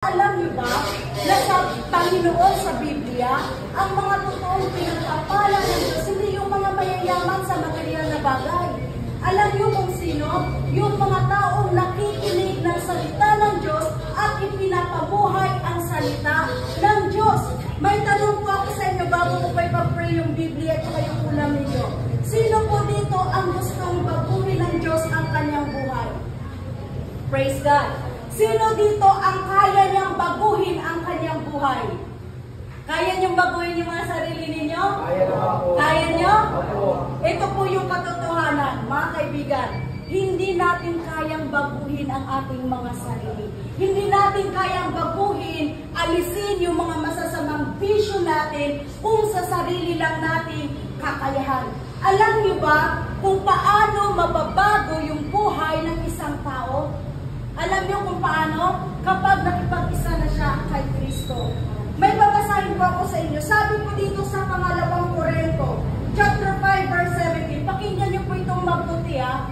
Alam niyo ba na sa Panginoon sa Biblia, ang mga totoong pinagpapala ng Diyos, hindi yung mga mayayaman sa material na bagay. Alam niyo kung sino? Yung mga taong nakikinig ng salita ng Diyos at ipinapabuhay ang salita ng Diyos. May tanong po ako sa inyo bago ko pa ipapray yung Biblia at saka yung ulam ninyo. Sino po dito ang gustong baguhin ng Diyos ang kanyang buhay? Praise God! Sino dito ang kaya niyang baguhin ang kanyang buhay? Kaya niyong baguhin yung mga sarili ninyo? Kaya niyo? Ito po yung katotohanan, mga kaibigan. Hindi natin kayang baguhin ang ating mga sarili. Hindi natin kayang baguhin, alisin yung mga masasamang bisyo natin kung sa sarili lang natin kakayahan. Alam niyo ba kung paano mababago yung buhay ng isang tao? Alam niyo kung paano? Kapag nakipag-isa na siya kay Kristo. May babasahin po ako sa inyo. Sabi po dito sa pangalawang Korinto, chapter 5, verse 17. Pakinggan niyo po itong mabuti ha.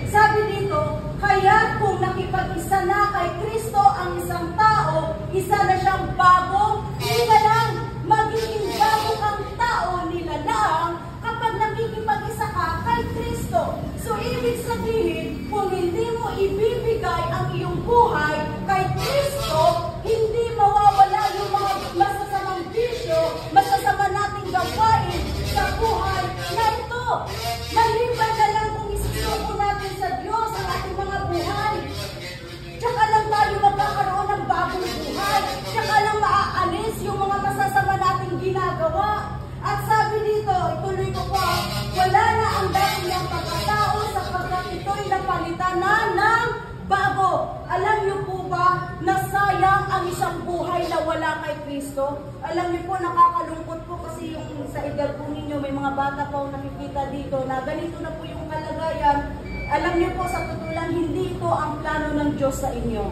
Sabi dito, kaya kung nakipag-isa na kay Kristo ang isang tao, isa na siyang bago, nila lang, magiging bago kang tao nila lang kapag nakikipag-isa ka kay Kristo. So, ibig sabihin, kung hindi mo ibibigay ang iyong buhay kay Kristo, hindi mawawala yung mga masasamang bisyo, masasama nating gawain sa buhay na ito. Maliban na lang kung isusuko natin sa Diyos ang ating mga buhay. Tsaka lang tayo magkakaroon ng bagong buhay. Tsaka lang maaalis yung mga masasama nating ginagawa. At sabi dito, ituloy ko po, wala na ang dati niyang pagkatao sapagkat ito'y napalitan na ng bago. Alam niyo po ba na sayang ang isang buhay na wala kay Kristo? Alam niyo po, nakakalungkot po kasi yung sa edad po ninyo, may mga bata pa nakikita dito na ganito na po yung kalagayan. Alam niyo po, sa totoo lang, hindi ito ang plano ng Diyos sa inyo.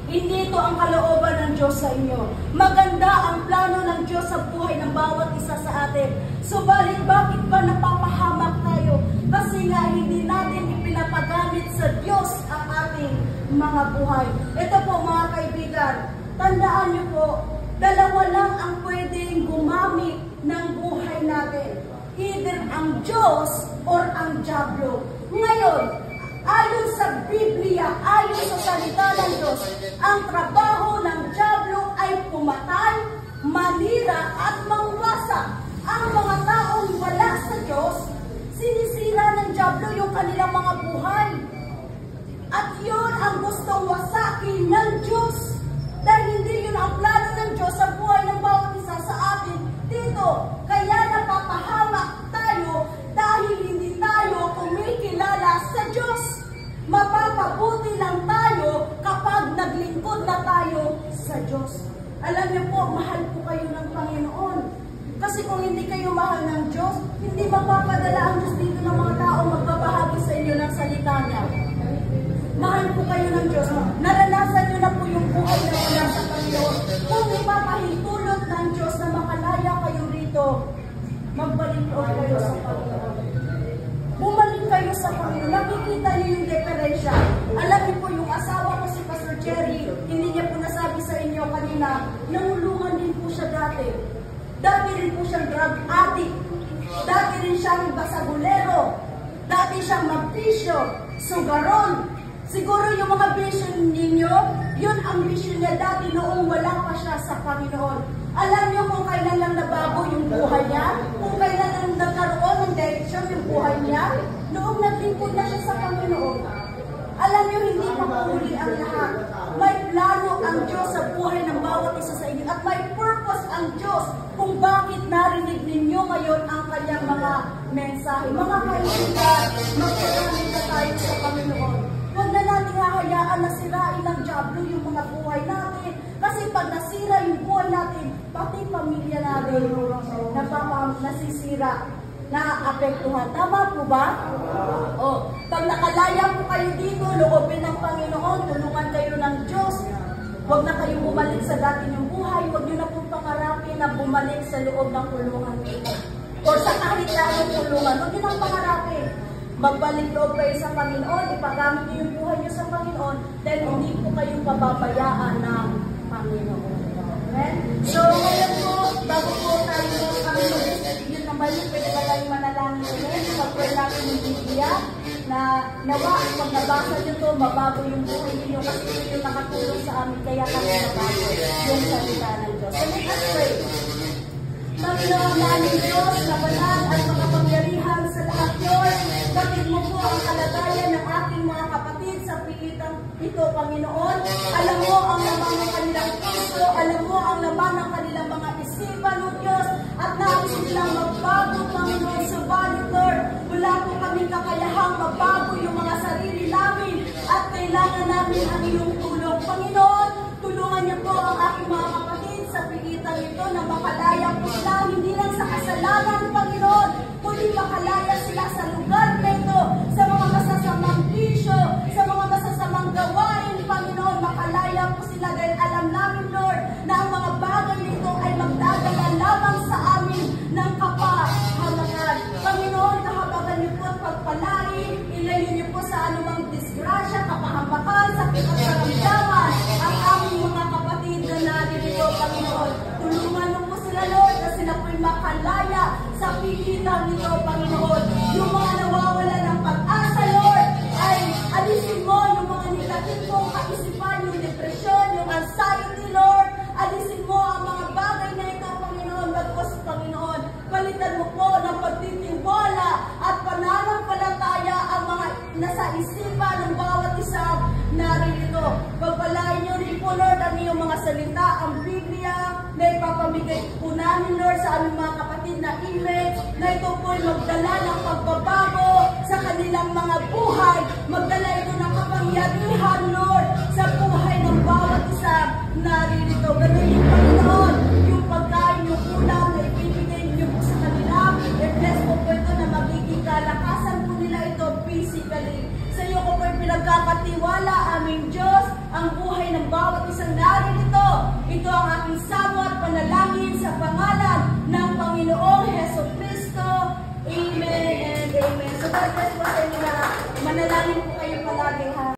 Hindi ito ang kalooban ng Diyos sa inyo. Maganda ang plano ng Diyos sa buhay ng bawat isa sa atin. Subalit, bakit ba napapahamak tayo? Kasi nga, hindi natin ipinapagamit sa Diyos ang ating mga buhay. Ito po mga kaibigan, tandaan niyo po, dalawa lang ang pwedeng gumamit ng buhay natin. Either ang Diyos or ang dyablo. Ngayon, ayon sa Biblia, ayon sa salita ng Diyos, ang trabaho ng dyablo ay pumatay, manira at mangwasak. Ang mga taong wala sa Diyos, sinisira ng dyablo yung kanilang mga buhay. At yun ang gustong wasakin ng Diyos. Dahil hindi yun ang plano ng Diyos sa buhay ng bawat isa sa atin dito. Kaya napapahamak tayo dahil hindi tayo kumikilala sa Diyos. Mapapabuti lang tayo kapag naglingkod na tayo sa Diyos. Alam niyo po, mahal po kayo ng Panginoon. Kasi kung hindi kayo mahal ng Diyos, hindi mapapadala ang Diyos dito ng mga tao magbabahagi sa inyo ng salita niya. Mahal po kayo ng Diyos. Naranasan niyo na po yung buhay na wala sa Panginoon. Kung ipapahintulot ng Diyos na makalaya kayo rito, magbalik po kayo sa Panginoon. Bumalik kayo sa Panginoon. Nakikita niyo yung diferensya. Alam niyo po yung asawa ko si Pastor Jerry, hindi niya po nasabi sa inyo kanina, nangulungan din po siya dati. Dati rin po siyang drug addict. Dati rin siyang basagulero. Dati siyang magpisyo, sugaron. Siguro yung mga vision ninyo, yun ang vision niya dati noong wala pa siya sa Panginoon. Alam niyo kung kailan lang nabago yung buhay niya? Kung kailan lang nagkaroon ng direksyon yung buhay niya? Noong naglingkod na siya sa Panginoon. Alam niyo, hindi mapahuli ang lahat. May plano ang Diyos sa buhay ng bawat isa sa inyo. At may purpose ang Diyos kung bakit narinig ninyo ngayon ang kanyang mga mensahe. Mga kaibigan, magpagamit na tayo sa Panginoon. Huwag na natin hahayaan na sirain ng dyablo yung mga buhay natin. Kasi pag nasira yung buhay natin, pati pamilya natin nasisira, naapektuhan. Tama po ba? O, pag nakalaya po kayo dito, loobin ng Panginoon, tulungan kayo ng Diyos. Huwag na kayo bumalik sa dati ng buhay. Huwag nyo na pong pangarapin na bumalik sa loob ng kulungan. O sa kahit na anong kulungan, huwag nyo nang pangarapin. magbalik loob kayo sa Panginoon, ipagamit niyo yung buhay niyo sa Panginoon, dahil hindi po kayo pababayaan ng Panginoon. Amen? So, ngayon po, bago po tayo kami mag-review naman yung pwede ba tayong manalangin ulit, pag-pray natin yung Biblia, na nawa, pag nabasa niyo to, mabago yung buhay niyo kasi ito yung nakatulong sa amin, kaya kami nabago yung salita ng Diyos. So, let us pray. Panginoon namin Diyos, na banal at makapangyarihan sa lahat Diyos, kapit mo po ang kalagayan ng aking mga kapatid sa pilitang ito, Panginoon. Alam mo ang laman ng kanilang puso, alam mo ang laman ng kanilang mga isipan, O Diyos, at nais nilang magbago, Panginoon. Subalit, Lord, wala po kaming kakayahang magbago yung mga sarili namin at kailangan namin ang iyong tulong. Panginoon, tulungan niyo po ang aking mga kapatid sa pilitang ito na makalaya po sila, hindi lang sa kasalanan, Panginoon, kundi makalaya sila sa lugar na ito, sa mga masasamang bisyo, sa mga masasamang gawain, Panginoon, makalaya po sila dahil alam namin, Lord, na ang mga bagay nito ay magdadala lamang sa amin ng kapahamakan. Panginoon, kahabagan niyo po at pagpalain, ilayo niyo po sa anumang disgrasya, kapahamakan, sakit at karamdaman ang aming mga kapatid na naririto, Panginoon. Tulungan mo po sila, Lord, na sila po'y makalaya sa pigilan nito, Panginoon. Yung mga nawawala ng pag-asa, Lord, ay alisin mo yung mga negatibong kaisipan, yung depresyon, yung anxiety, Lord. Alisin mo ang mga bagay na ito, Panginoon. Bagkos, Panginoon, palitan mo po ng pagtitiwala at pananampalataya ang mga nasa isipan ng bawat isang naririto. Pagpalain niyo rin po, Lord, ang iyong mga salita, ang Biblia, na ipapamigay po namin, Lord, sa aming mga kapatid na image, na ito po'y magdala ng pagbabago sa kanilang mga buhay. Magdala ito ng kapangyarihan, Lord, sa buhay ng bawat isang naririto. Ganun yung Panginoon, yung pagkain, yung ulam na ibibigay niyo po sa kanila. I-bless po po ito na magiging kalakasan po nila ito physically. Sa iyo ko po'y pinagkakatiwala, aming Diyos, ang buhay ng bawat isang naririto. Ito ang aking samo at panalangin sa pangalan ng Panginoong Heso Kristo. Amen and amen. So God bless po sa inyo na manalangin po kayo palagi, ha.